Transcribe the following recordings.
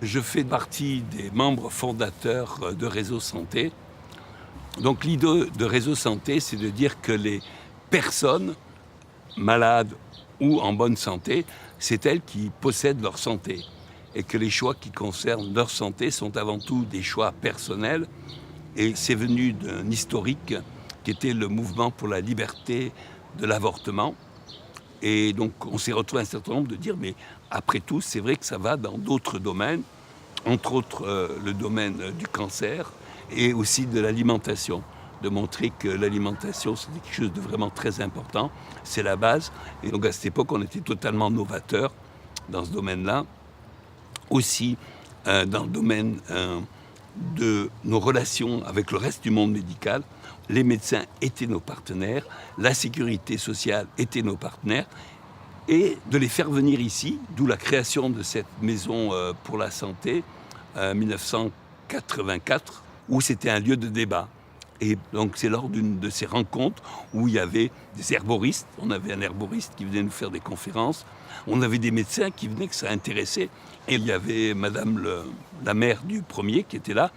Je fais partie des membres fondateurs de Réseau Santé. Donc l'idée de Réseau Santé, c'est de dire que les personnes malades ou en bonne santé, c'est elles qui possèdent leur santé. Et que les choix qui concernent leur santé sont avant tout des choix personnels. Et c'est venu d'un historique qui était le mouvement pour la liberté de l'avortement. Et donc on s'est retrouvé un certain nombre de dire, mais après tout, c'est vrai que ça va dans d'autres domaines, entre autres le domaine du cancer et aussi de l'alimentation. De montrer que l'alimentation, c'est quelque chose de vraiment très important, c'est la base. Et donc à cette époque, on était totalement novateurs dans ce domaine-là. Aussi dans le domaine de nos relations avec le reste du monde médical. Les médecins étaient nos partenaires, la sécurité sociale était nos partenaires, et de les faire venir ici, d'où la création de cette maison pour la santé, en 1984, où c'était un lieu de débat. Et donc c'est lors d'une de ces rencontres où il y avait des herboristes, on avait un herboriste qui venait nous faire des conférences, on avait des médecins qui venaient, que ça intéressait, et il y avait madame la mère du premier qui était là.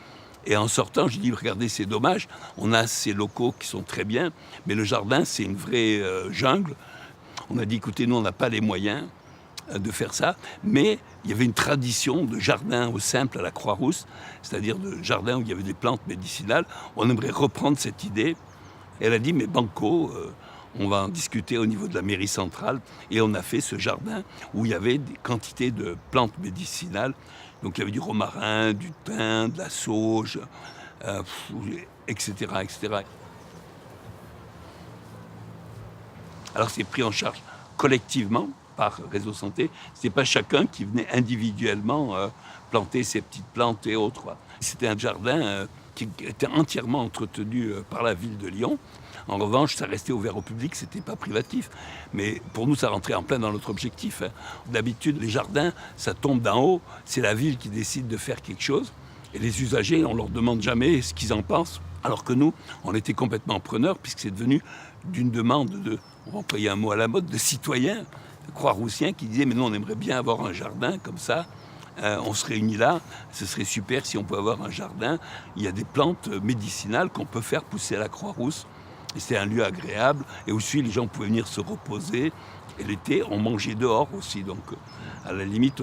Et en sortant, j'ai dit, regardez, c'est dommage, on a ces locaux qui sont très bien, mais le jardin, c'est une vraie jungle. On a dit, écoutez, nous, on n'a pas les moyens de faire ça, mais il y avait une tradition de jardin au simple à la Croix-Rousse, c'est-à-dire de jardin où il y avait des plantes médicinales. On aimerait reprendre cette idée. Elle a dit, mais banco, on va en discuter au niveau de la mairie centrale. Et on a fait ce jardin où il y avait des quantités de plantes médicinales. Donc il y avait du romarin, du thym, de la sauge, etc., etc. Alors c'est pris en charge collectivement par Réseau Santé. Ce n'est pas chacun qui venait individuellement planter ses petites plantes et autres. C'était un jardin qui était entièrement entretenu par la ville de Lyon. En revanche, ça restait ouvert au public, c'était pas privatif. Mais pour nous, ça rentrait en plein dans notre objectif. D'habitude, les jardins, ça tombe d'en haut. C'est la ville qui décide de faire quelque chose. Et les usagers, on leur demande jamais ce qu'ils en pensent. Alors que nous, on était complètement preneurs, puisque c'est devenu d'une demande de, on va employer un mot à la mode, de citoyens croix-roussiens qui disaient, mais nous, on aimerait bien avoir un jardin comme ça. On se réunit là, ce serait super si on pouvait avoir un jardin. Il y a des plantes médicinales qu'on peut faire pousser à la Croix-Rousse. Et c'est un lieu agréable. Et aussi, les gens pouvaient venir se reposer. Et l'été, on mangeait dehors aussi. Donc, à la limite,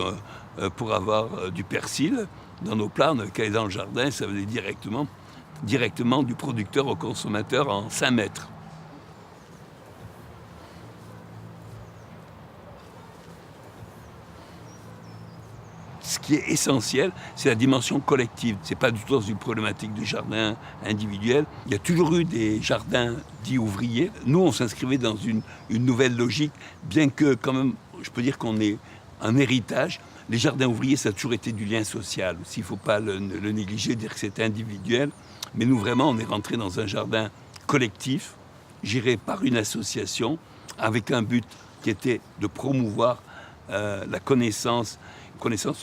pour avoir du persil dans nos plats, on avait qu'à aller dans le jardin. Ça venait directement du producteur au consommateur en 5 mètres. Ce qui est essentiel, c'est la dimension collective. Ce n'est pas du tout dans une problématique de jardin individuel. Il y a toujours eu des jardins dits ouvriers. Nous, on s'inscrivait dans une nouvelle logique, bien que quand même, je peux dire qu'on ait un héritage. Les jardins ouvriers, ça a toujours été du lien social. Il ne faut pas le négliger, dire que c'est individuel. Mais nous, vraiment, on est rentré dans un jardin collectif, géré par une association, avec un but qui était de promouvoir la connaissance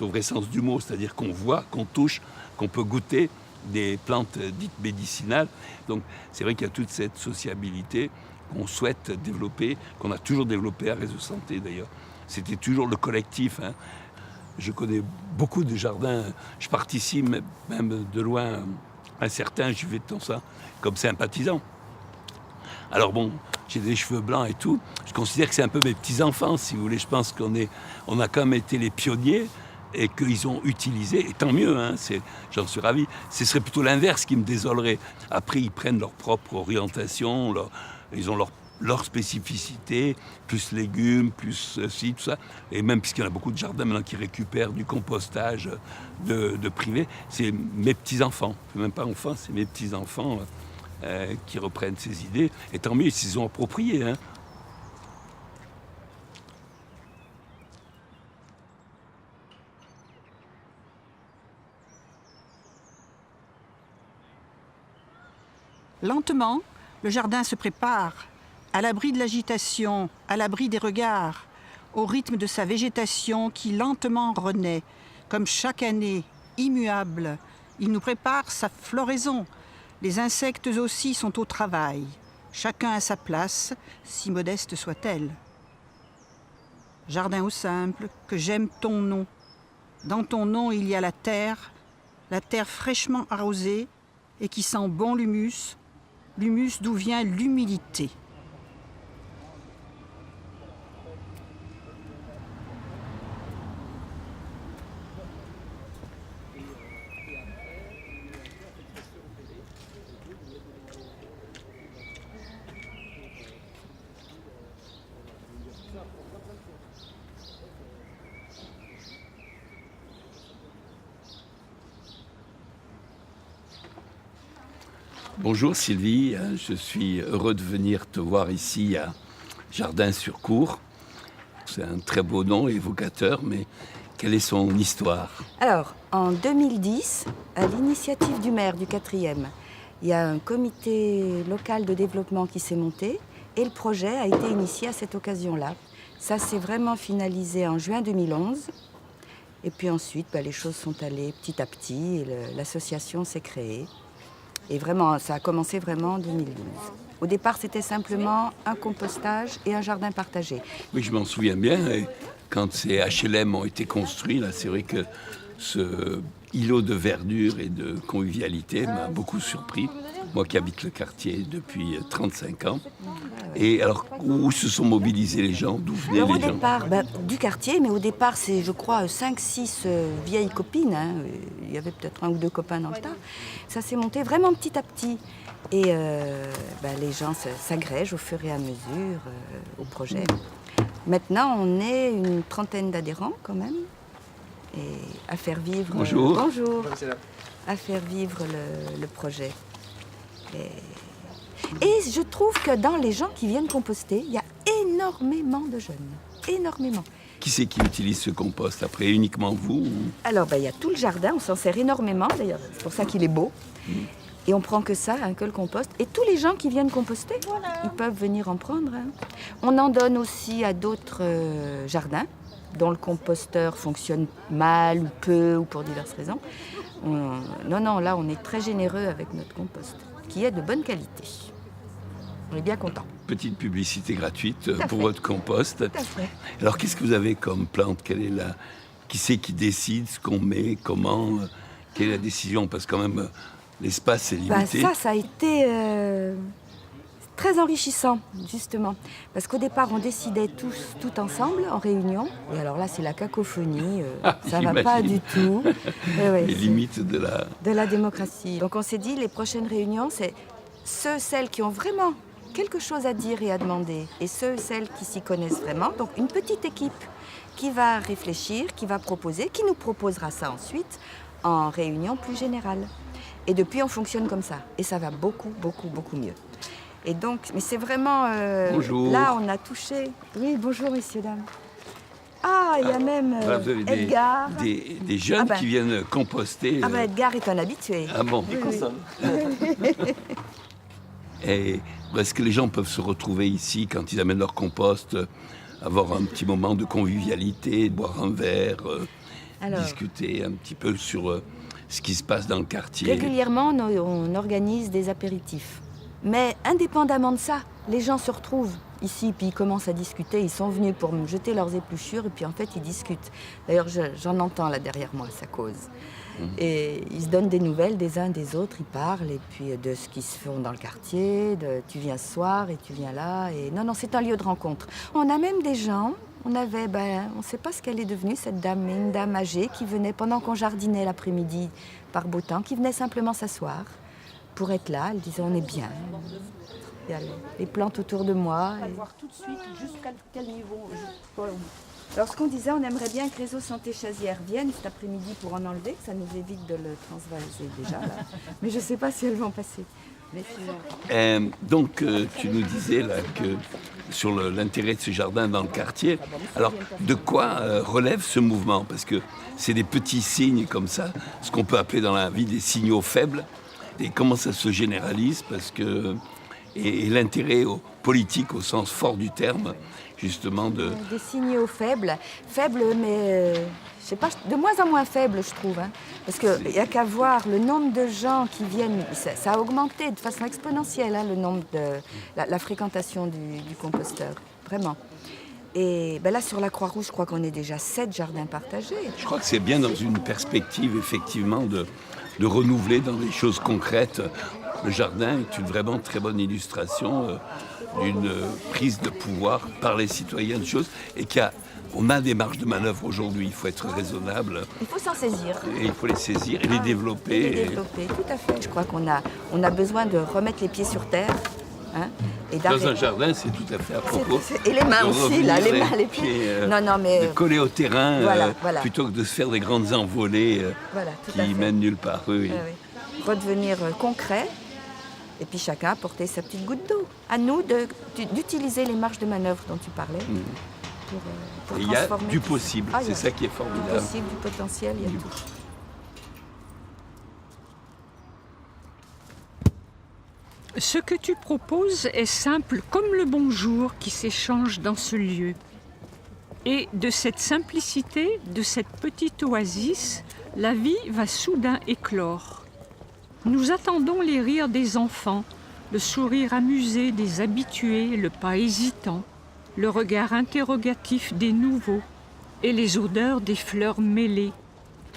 au vrai sens du mot, c'est-à-dire qu'on voit, qu'on touche, qu'on peut goûter des plantes dites médicinales. Donc c'est vrai qu'il y a toute cette sociabilité qu'on souhaite développer, qu'on a toujours développé à Réseau Santé d'ailleurs. C'était toujours le collectif. Je connais beaucoup de jardins, je participe même de loin à certains, j'y vais de temps ça, comme sympathisant. Alors bon, j'ai des cheveux blancs et tout. Je considère que c'est un peu mes petits-enfants, si vous voulez. Je pense qu'on a quand même été les pionniers et qu'ils ont utilisé, et tant mieux, j'en suis ravi. Ce serait plutôt l'inverse qui me désolerait. Après, ils prennent leur propre orientation, ils ont leur spécificité, plus légumes, plus ci, tout ça. Et même puisqu'il y en a beaucoup de jardins maintenant qui récupèrent du compostage de privé, c'est mes petits-enfants. Même pas enfants, c'est mes petits-enfants. Qui reprennent ces idées, et tant mieux s'ils ont approprié. Lentement, le jardin se prépare, à l'abri de l'agitation, à l'abri des regards, au rythme de sa végétation qui lentement renaît, comme chaque année, immuable. Il nous prépare sa floraison. Les insectes aussi sont au travail, chacun à sa place, si modeste soit-elle. Jardin au simple, que j'aime ton nom. Dans ton nom, il y a la terre fraîchement arrosée et qui sent bon l'humus d'où vient l'humilité. Bonjour Sylvie, je suis heureux de venir te voir ici à Jardin-sur-Cour. C'est un très beau nom, évocateur, mais quelle est son histoire? Alors, en 2010, à l'initiative du maire du 4e, il y a un comité local de développement qui s'est monté et le projet a été initié à cette occasion-là. Ça s'est vraiment finalisé en juin 2011. Et puis ensuite, les choses sont allées petit à petit et l'association s'est créée. Et vraiment, ça a commencé vraiment en 2012. Au départ, c'était simplement un compostage et un jardin partagé. Oui, je m'en souviens bien. Et quand ces HLM ont été construits, là, c'est vrai que ce îlot de verdure et de convivialité m'a beaucoup surpris. Moi qui habite le quartier depuis 35 ans. Et alors, où se sont mobilisés les gens? D'où venaient Alors, les au gens? départ, du quartier, mais au départ, c'est, je crois, 5-6 vieilles copines. Hein. Il y avait peut-être 1 ou 2 copains dans le tas. Ça s'est monté vraiment petit à petit. Et les gens s'agrègent au fur et à mesure au projet. Maintenant, on est une trentaine d'adhérents quand même. Et à faire vivre... Bonjour. Bonjour. À faire vivre le projet. Et je trouve que dans les gens qui viennent composter, il y a énormément de jeunes. Énormément. Qui c'est qui utilise ce compost? Après, uniquement vous ou... Alors, il y a tout le jardin, on s'en sert énormément, d'ailleurs, c'est pour ça qu'il est beau. Et on prend que ça, que le compost. Et tous les gens qui viennent composter, ils peuvent venir en prendre. Hein. On en donne aussi à d'autres jardins, dont le composteur fonctionne mal ou peu, ou pour diverses raisons. Non, là, on est très généreux avec notre compost, qui est de bonne qualité. On est bien content. Petite publicité gratuite pour fait. votre compost. Tout à fait. Alors, qu'est-ce que vous avez comme plante? Qui c'est qui décide ce qu'on met? Comment? Quelle est la décision? Parce que quand même, l'espace est limité. Ça a été très enrichissant, justement. Parce qu'au départ, on décidait tous, tout ensemble, en réunion. Et alors là, c'est la cacophonie. Ça ne va pas du tout. Les limites de la démocratie. Donc on s'est dit, les prochaines réunions, c'est celles qui ont vraiment quelque chose à dire et à demander, et celles qui s'y connaissent vraiment. Donc une petite équipe qui va réfléchir, qui va proposer, qui nous proposera ça ensuite en réunion plus générale. Et depuis, on fonctionne comme ça. Et ça va beaucoup, beaucoup, beaucoup mieux. Et donc, mais c'est vraiment... Bonjour. Là, on a touché... Oui, bonjour, messieurs, dames. Ah, il y a même voilà, vous avez Edgar. des jeunes qui viennent composter. Edgar est un habitué. Ah bon? Et est-ce que les gens peuvent se retrouver ici quand ils amènent leur compost, avoir un petit moment de convivialité, boire un verre, discuter un petit peu sur ce qui se passe dans le quartier? Régulièrement, on organise des apéritifs. Mais indépendamment de ça, les gens se retrouvent ici, puis ils commencent à discuter. Ils sont venus pour me jeter leurs épluchures, et puis en fait, ils discutent. D'ailleurs, j'en entends là derrière moi, ça cause. Et ils se donnent des nouvelles des uns des autres, ils parlent, et puis de ce qui se fait dans le quartier, de tu viens ce soir et tu viens là. Et non, c'est un lieu de rencontre. On a même des gens, on ne sait pas ce qu'elle est devenue, cette dame, mais une dame âgée qui venait pendant qu'on jardinait l'après-midi par beau temps, qui venait simplement s'asseoir pour être là. Elle disait on est bien. Il y a les plantes autour de moi. On va voir tout de suite jusqu'à quel niveau. Alors ce qu'on disait, on aimerait bien que Réseau Santé Chazière vienne cet après-midi pour en enlever, que ça nous évite de le transvaser déjà. Là. Mais je ne sais pas si elles vont passer. Donc tu nous disais là que sur l'intérêt de ce jardin dans le quartier. Alors de quoi relève ce mouvement? Parce que c'est des petits signes comme ça, ce qu'on peut appeler dans la vie des signaux faibles. Et comment ça se généralise? Parce que et l'intérêt politique au sens fort du terme, justement de... Des signaux faibles, mais je sais pas, de moins en moins faibles, je trouve. Hein, parce qu'il n'y a qu'à voir le nombre de gens qui viennent, ça a augmenté de façon exponentielle, hein, le nombre de la fréquentation du composteur, vraiment. Et là, sur la Croix-Rouge, je crois qu'on est déjà 7 jardins partagés. Je crois que c'est bien dans une perspective, effectivement, de renouveler dans des choses concrètes. Le jardin est une vraiment très bonne illustration d'une prise de pouvoir par les citoyens de choses et on a des marges de manœuvre aujourd'hui, il faut être raisonnable. Il faut s'en saisir. Et il faut les saisir et les développer. Et les développer, tout à fait. Je crois qu'on a besoin de remettre les pieds sur terre. Hein, et dans un jardin, c'est tout à fait à propos. Et les mains aussi, là, les mains, les pieds. De coller au terrain voilà. plutôt que de se faire des grandes envolées qui mènent nulle part. Oui. Redevenir concret. Et puis chacun apporter sa petite goutte d'eau. À nous d'utiliser les marges de manœuvre dont tu parlais. Pour il y a transformer du possible, c'est ça qui est formidable. Du possible, du potentiel, il y a tout. Ce que tu proposes est simple comme le bonjour qui s'échange dans ce lieu. Et de cette simplicité, de cette petite oasis, la vie va soudain éclore. Nous attendons les rires des enfants, le sourire amusé des habitués, le pas hésitant, le regard interrogatif des nouveaux et les odeurs des fleurs mêlées.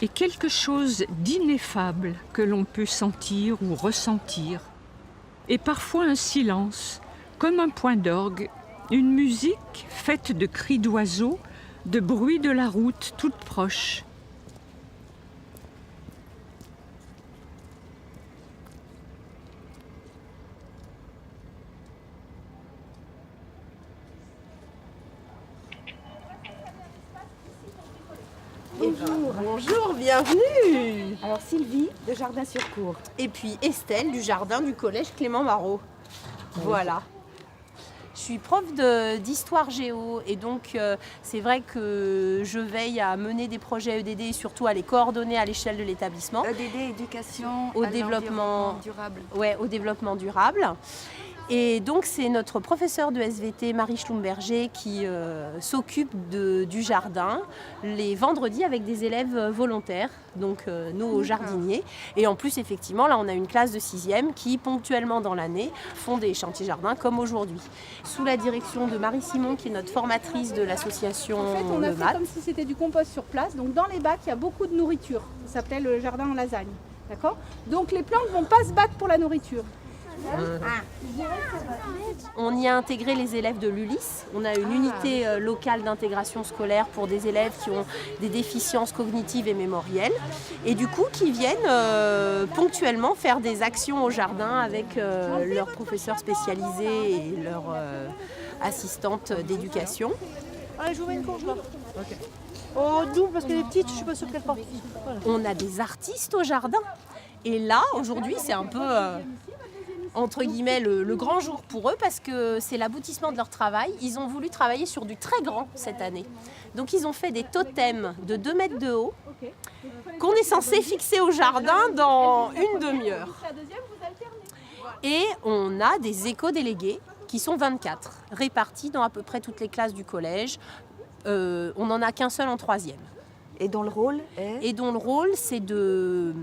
Et quelque chose d'ineffable que l'on peut sentir ou ressentir. Et parfois un silence, comme un point d'orgue, une musique faite de cris d'oiseaux, de bruit de la route toute proche. Bonjour, bienvenue. Alors Sylvie, de Jardin-sur-Cour. Et puis Estelle, du jardin du collège Clément Marot. Voilà. Je suis prof d'histoire géo et donc c'est vrai que je veille à mener des projets EDD et surtout à les coordonner à l'échelle de l'établissement. EDD, éducation au développement durable. Ouais, au développement durable. Et donc c'est notre professeure de SVT, Marie Schlumberger, qui s'occupe du jardin les vendredis avec des élèves volontaires, donc nos jardiniers. Et en plus, effectivement, là on a une classe de 6e qui, ponctuellement dans l'année, font des chantiers jardins comme aujourd'hui. Sous la direction de Marie Simon, qui est notre formatrice de l'association En fait, on a Le fait Mat. comme si c'était du compost sur place. Donc dans les bacs, il y a beaucoup de nourriture. Ça s'appelle le jardin en lasagne. D'accord ? Donc les plantes ne vont pas se battre pour la nourriture. On y a intégré les élèves de l'ULIS. On a une unité locale d'intégration scolaire pour des élèves qui ont des déficiences cognitives et mémorielles. Et du coup, qui viennent ponctuellement faire des actions au jardin avec leurs professeurs spécialisés et leurs assistantes d'éducation. Allez, je vous mets une courge là. Okay. Oh, double parce qu'elle est petite, je suis pas sûre qu'elle parte. Voilà. On a des artistes au jardin. Et là, aujourd'hui, c'est un peu... entre guillemets le grand jour pour eux parce que c'est l'aboutissement de leur travail. Ils ont voulu travailler sur du très grand cette année. Donc ils ont fait des totems de 2 mètres de haut qu'on est censé fixer au jardin dans une demi-heure. Et on a des éco-délégués qui sont 24, répartis dans à peu près toutes les classes du collège. On n'en a qu'un seul en 3e. Et dont le rôle est ? Et dont le rôle, c'est de...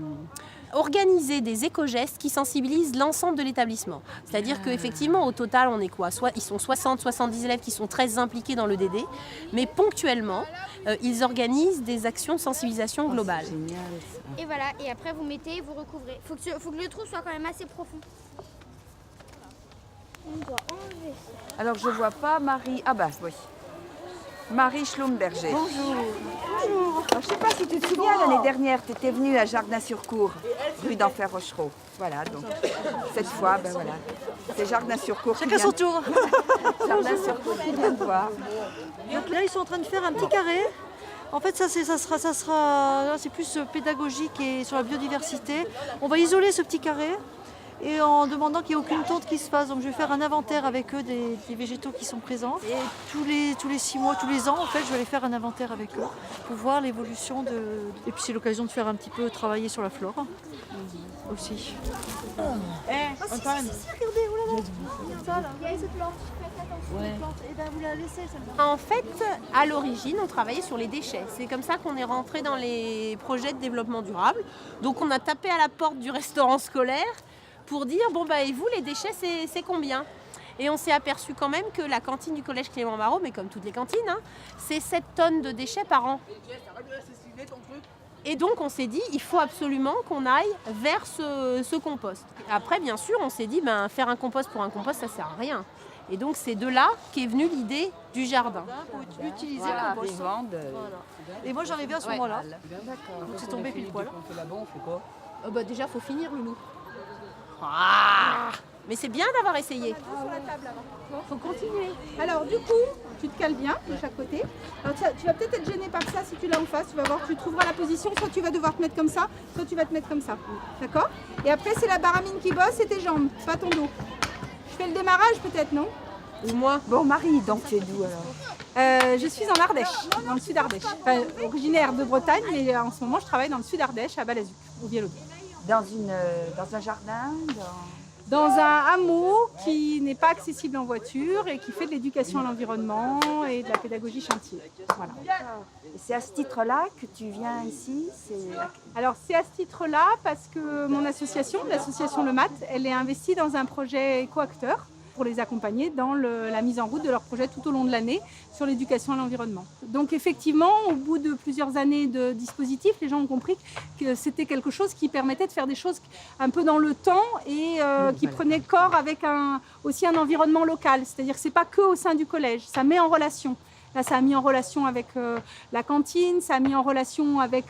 organiser des éco-gestes qui sensibilisent l'ensemble de l'établissement. C'est-à-dire qu'effectivement, au total, on est quoi ? Ils sont 60-70 élèves qui sont très impliqués dans le DD, mais ponctuellement, ils organisent des actions de sensibilisation globale. Et voilà, et après vous mettez, vous recouvrez. Faut que le trou soit quand même assez profond. On doit enlever ça. Alors je vois pas Marie... Ah bah oui. Marie Schlumberger. Bonjour. Alors, je ne sais pas si tu te souviens, l'année dernière, tu étais venue à Jardin-sur-Cour, rue d'Enfer Rochereau. Voilà, donc cette fois, ben voilà, c'est Jardin-sur-Cour. Chacun son tour. Jardin-sur-Cour qui vient de voir. Donc là, ils sont en train de faire un petit carré. En fait, ça sera, là, c'est plus pédagogique et sur la biodiversité. On va isoler ce petit carré. Et en demandant qu'il n'y ait aucune tonte qui se fasse. Donc je vais faire un inventaire avec eux des végétaux qui sont présents. Et tous les 6 mois, tous les ans, en fait, je vais aller faire un inventaire avec eux pour voir l'évolution de... Et puis c'est l'occasion de faire un petit peu travailler sur la flore aussi. Regardez, oh là là. Ça là, regardez cette plante. Faites attention aux plantes. Et bien vous la laissez celle-là. En fait, à l'origine, on travaillait sur les déchets. C'est comme ça qu'on est rentré dans les projets de développement durable. Donc on a tapé à la porte du restaurant scolaire pour dire, bon bah et vous, les déchets, c'est combien ? Et on s'est aperçu quand même que la cantine du collège Clément Marot, mais comme toutes les cantines, hein, c'est 7 tonnes de déchets par an. Et donc on s'est dit, il faut absolument qu'on aille vers ce compost. Après, bien sûr, on s'est dit, faire un compost pour un compost, ça sert à rien. Et donc c'est de là qu'est venue l'idée du jardin. Pour utiliser le compost. Et moi j'en ai vu à ce moment-là. Donc c'est tombé pile poil. Déjà, il faut finir, Loulou. Ah, mais c'est bien d'avoir essayé. Sur la table avant. Faut continuer. Alors du coup, tu te cales bien de chaque côté. Alors tu vas peut-être être gêné par ça si tu l'as en face. Tu vas voir, tu trouveras la position. Soit tu vas devoir te mettre comme ça, soit tu vas te mettre comme ça. D'accord? Et après, c'est la baramine qui bosse et tes jambes, pas ton dos. Je fais le démarrage peut-être, non? Ou moi? Bon, Marie, donc tu es d'où alors? Je suis en Ardèche, dans le sud Ardèche. Enfin, originaire de Bretagne, mais en ce moment je travaille dans le sud Ardèche, à Balazuc, au Viellodon. Dans un jardin Dans un hameau qui n'est pas accessible en voiture et qui fait de l'éducation à l'environnement et de la pédagogie chantier. Voilà. C'est à ce titre-là que tu viens ici? Alors c'est à ce titre-là parce que mon association, l'association Le Mat, elle est investie dans un projet éco-acteur pour les accompagner dans la mise en route de leur projet tout au long de l'année sur l'éducation à l'environnement. Donc effectivement, au bout de plusieurs années de dispositif, les gens ont compris que c'était quelque chose qui permettait de faire des choses un peu dans le temps et qui prenait corps avec aussi un environnement local. C'est-à-dire que ce n'est pas que au sein du collège, ça met en relation. Là, ça a mis en relation avec la cantine, ça a mis en relation avec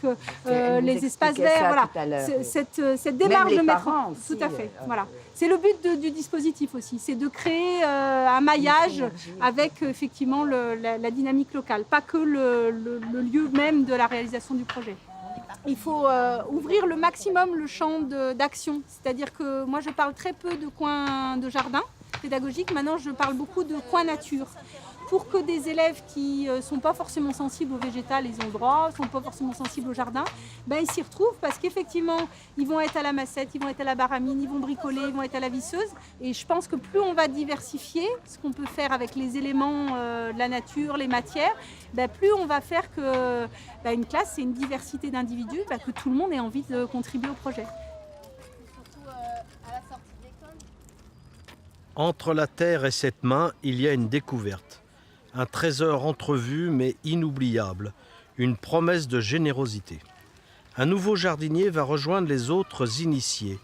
les espaces verts. Voilà. Cette démarche de mettre en place. Tout à fait. Voilà. C'est le but du dispositif aussi, c'est de créer un maillage avec effectivement la dynamique locale, pas que le lieu même de la réalisation du projet. Il faut ouvrir le maximum le champ d'action, c'est-à-dire que moi je parle très peu de coins de jardin pédagogique, maintenant je parle beaucoup de coins nature. Pour que des élèves qui ne sont pas forcément sensibles au végétal, ils ont le droit, ne sont pas forcément sensibles au jardin, ils s'y retrouvent parce qu'effectivement, ils vont être à la massette, ils vont être à la baramine, ils vont bricoler, ils vont être à la visseuse. Et je pense que plus on va diversifier ce qu'on peut faire avec les éléments de la nature, les matières, plus on va faire que une classe, c'est une diversité d'individus, que tout le monde ait envie de contribuer au projet. Surtout à la sortie de l'école. Entre la terre et cette main, il y a une découverte. Un trésor entrevu mais inoubliable, une promesse de générosité. Un nouveau jardinier va rejoindre les autres initiés.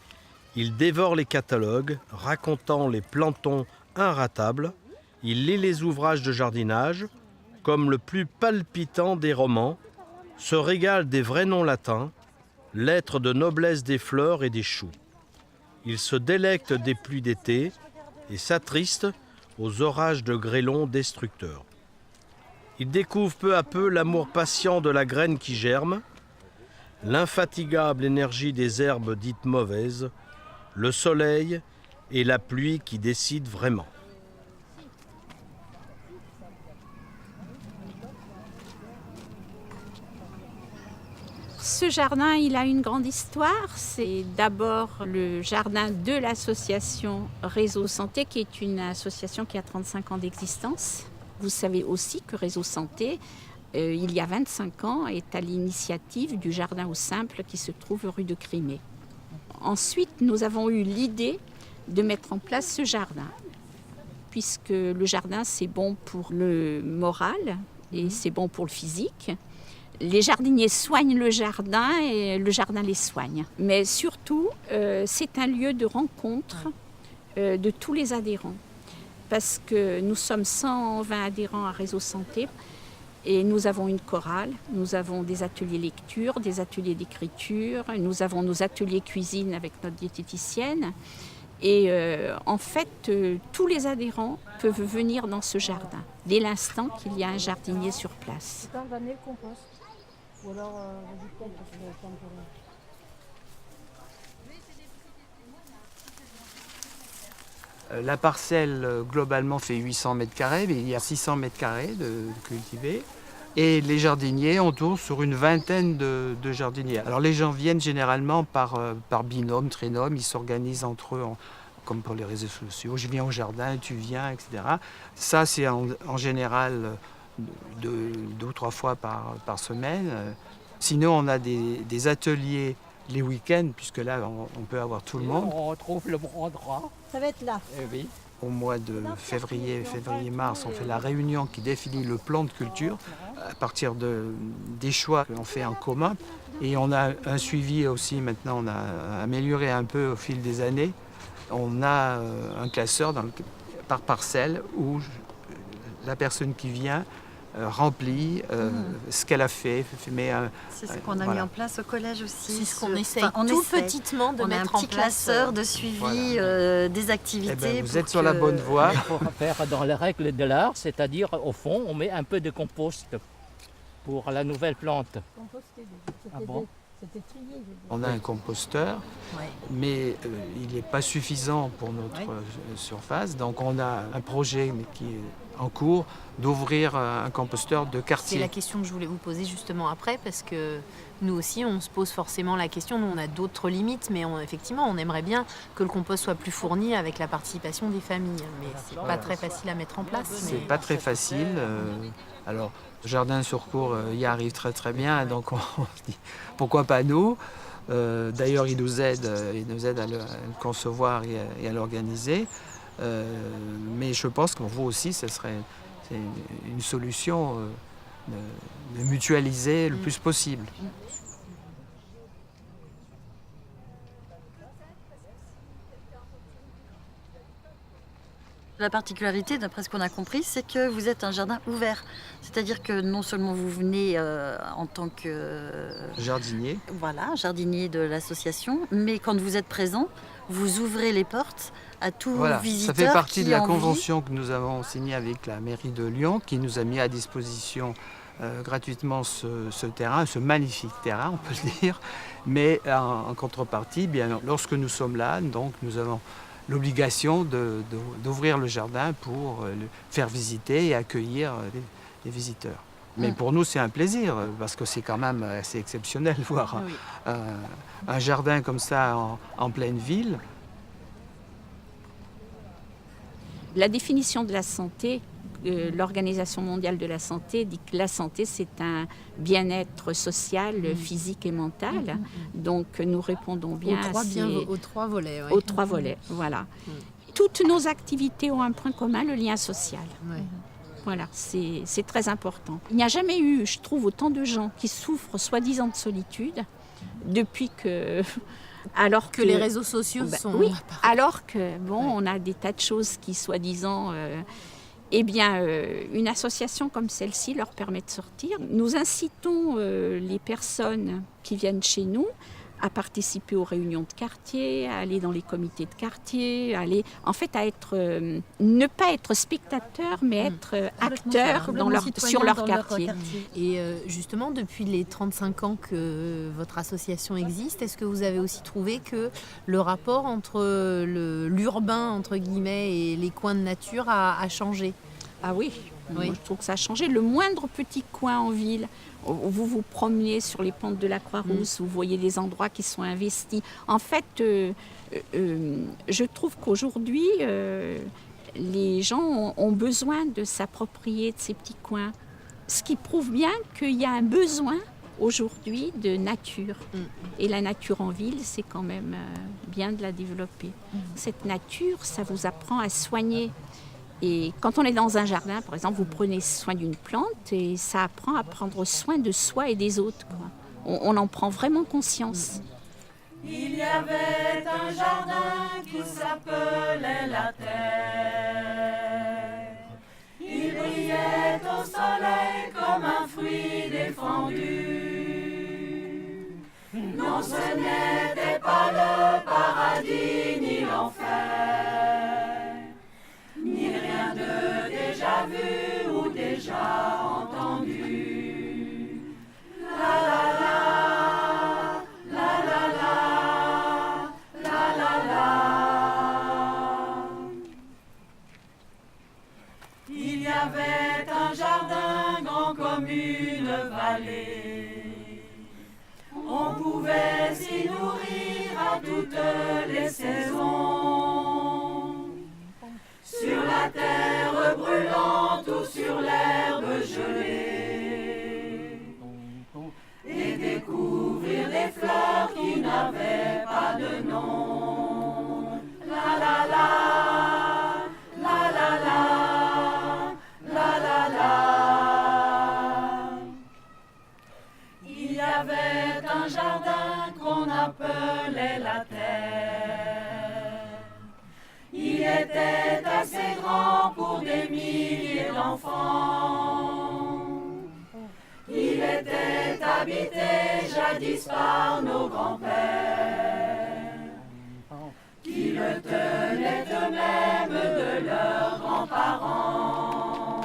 Il dévore les catalogues, racontant les plantons inratables. Il lit les ouvrages de jardinage, comme le plus palpitant des romans, se régale des vrais noms latins, lettres de noblesse des fleurs et des choux. Il se délecte des pluies d'été et s'attriste aux orages de grêlons destructeurs. Il découvre peu à peu l'amour patient de la graine qui germe, l'infatigable énergie des herbes dites mauvaises, le soleil et la pluie qui décident vraiment. Ce jardin, il a une grande histoire. C'est d'abord le jardin de l'association Réseau Santé, qui est une association qui a 35 ans d'existence. Vous savez aussi que Réseau Santé, il y a 25 ans, est à l'initiative du jardin au simple qui se trouve rue de Crimée. Ensuite, nous avons eu l'idée de mettre en place ce jardin, puisque le jardin, c'est bon pour le moral et c'est bon pour le physique. Les jardiniers soignent le jardin et le jardin les soigne. Mais surtout, c'est un lieu de rencontre de tous les adhérents. Parce que nous sommes 120 adhérents à Réseau Santé et nous avons une chorale, nous avons des ateliers lecture, des ateliers d'écriture, nous avons nos ateliers cuisine avec notre diététicienne. Et en fait, tous les adhérents peuvent venir dans ce jardin, dès l'instant qu'il y a un jardinier sur place. Ou alors, la parcelle globalement fait 800 mètres carrés, mais il y a 600 mètres carrés de cultivés. Et les jardiniers, on tourne sur une vingtaine de jardiniers. Alors les gens viennent généralement par binôme, trinôme, ils s'organisent entre eux, comme pour les réseaux sociaux. Je viens au jardin, tu viens, etc. Ça, c'est en général 2 ou 3 fois par semaine. Sinon, on a des ateliers les week-ends, puisque là, on peut avoir tout le monde. On retrouve le bras droit. Ça va être là. Oui. au mois de février-mars, on fait la réunion qui définit le plan de culture à partir des choix qu'on fait en commun. Et on a un suivi aussi, maintenant on a amélioré un peu au fil des années. On a un classeur par parcelle où la personne qui vient remplit ce qu'elle a fait. C'est ce qu'on a mis en place au collège aussi. C'est ce qu'on essaye petitement de mettre en place. On a un petit classeur de suivi des activités. Vous êtes sur la bonne voie. Il faut faire dans les règles de l'art, c'est-à-dire au fond, on met un peu de compost pour la nouvelle plante. Ah bon ? On a un composteur, mais il n'est pas suffisant pour notre surface. Donc on a un projet qui est en cours d'ouvrir un composteur de quartier. C'est la question que je voulais vous poser justement après, parce que nous aussi on se pose forcément la question. Nous on a d'autres limites, mais effectivement on aimerait bien que le compost soit plus fourni avec la participation des familles. Mais c'est pas très facile à mettre en place. C'est pas très facile. Alors, le jardin sur cours y arrive très très bien, donc on se dit pourquoi pas nous. D'ailleurs, il nous aide à le concevoir et à l'organiser. Mais je pense que pour vous aussi, c'est une solution de mutualiser le plus possible. La particularité, d'après ce qu'on a compris, c'est que vous êtes un jardin ouvert. C'est-à-dire que non seulement vous venez en tant que jardinier, jardinier de l'association, mais quand vous êtes présent, vous ouvrez les portes à tous visiteurs. Ça fait partie de la convention que nous avons signée avec la mairie de Lyon, qui nous a mis à disposition gratuitement ce terrain, ce magnifique terrain, on peut le dire. Mais en contrepartie, bien, lorsque nous sommes là, donc nous avons l'obligation d'ouvrir le jardin pour le faire visiter et accueillir les visiteurs. Mais pour nous, c'est un plaisir, parce que c'est quand même assez exceptionnel de voir un jardin comme ça en pleine ville. La définition de la santé, l'Organisation mondiale de la santé dit que la santé, c'est un bien-être social, physique et mental. Donc, nous répondons bien aux trois volets. Aux trois volets, voilà. Toutes nos activités ont un point commun, le lien social. Voilà, c'est très important. Il n'y a jamais eu, je trouve, autant de gens qui souffrent soi-disant de solitude depuis que... Alors que les réseaux sociaux sont... Oui, alors que, on a des tas de choses qui, soi-disant... une association comme celle-ci leur permet de sortir. Nous incitons les personnes qui viennent chez nous à participer aux réunions de quartier, à aller dans les comités de quartier, ne pas être spectateur, mais être acteur sur leur quartier. Et justement, depuis les 35 ans que votre association existe, est-ce que vous avez aussi trouvé que le rapport entre l'urbain, entre guillemets, et les coins de nature a changé ? Ah oui, moi, je trouve que ça a changé. Le moindre petit coin en ville, vous vous promenez sur les pentes de la Croix-Rousse, vous voyez des endroits qui sont investis. En fait, je trouve qu'aujourd'hui, les gens ont besoin de s'approprier de ces petits coins. Ce qui prouve bien qu'il y a un besoin aujourd'hui de nature. Et la nature en ville, c'est quand même bien de la développer. Cette nature, ça vous apprend à soigner. Et quand on est dans un jardin, par exemple, vous prenez soin d'une plante et ça apprend à prendre soin de soi et des autres, quoi. On en prend vraiment conscience. Il y avait un jardin qui s'appelait la terre. Il brillait au soleil comme un fruit défendu. Non, ce n'était pas le paradis ni l'enfer, ni rien de déjà vu ou déjà entendu. La la la, la la la, la la la. Il y avait un jardin grand comme une vallée. On pouvait s'y nourrir à toutes les saisons. Sur la terre brûlante ou sur l'herbe gelée, et découvrir des fleurs qui n'avaient pas de nom. La la la, avait un jardin qu'on appelait la terre. Il était assez grand pour des milliers d'enfants. Il était habité jadis par nos grands-pères, qui le tenaient eux-mêmes de leurs grands-parents.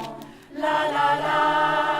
La la la.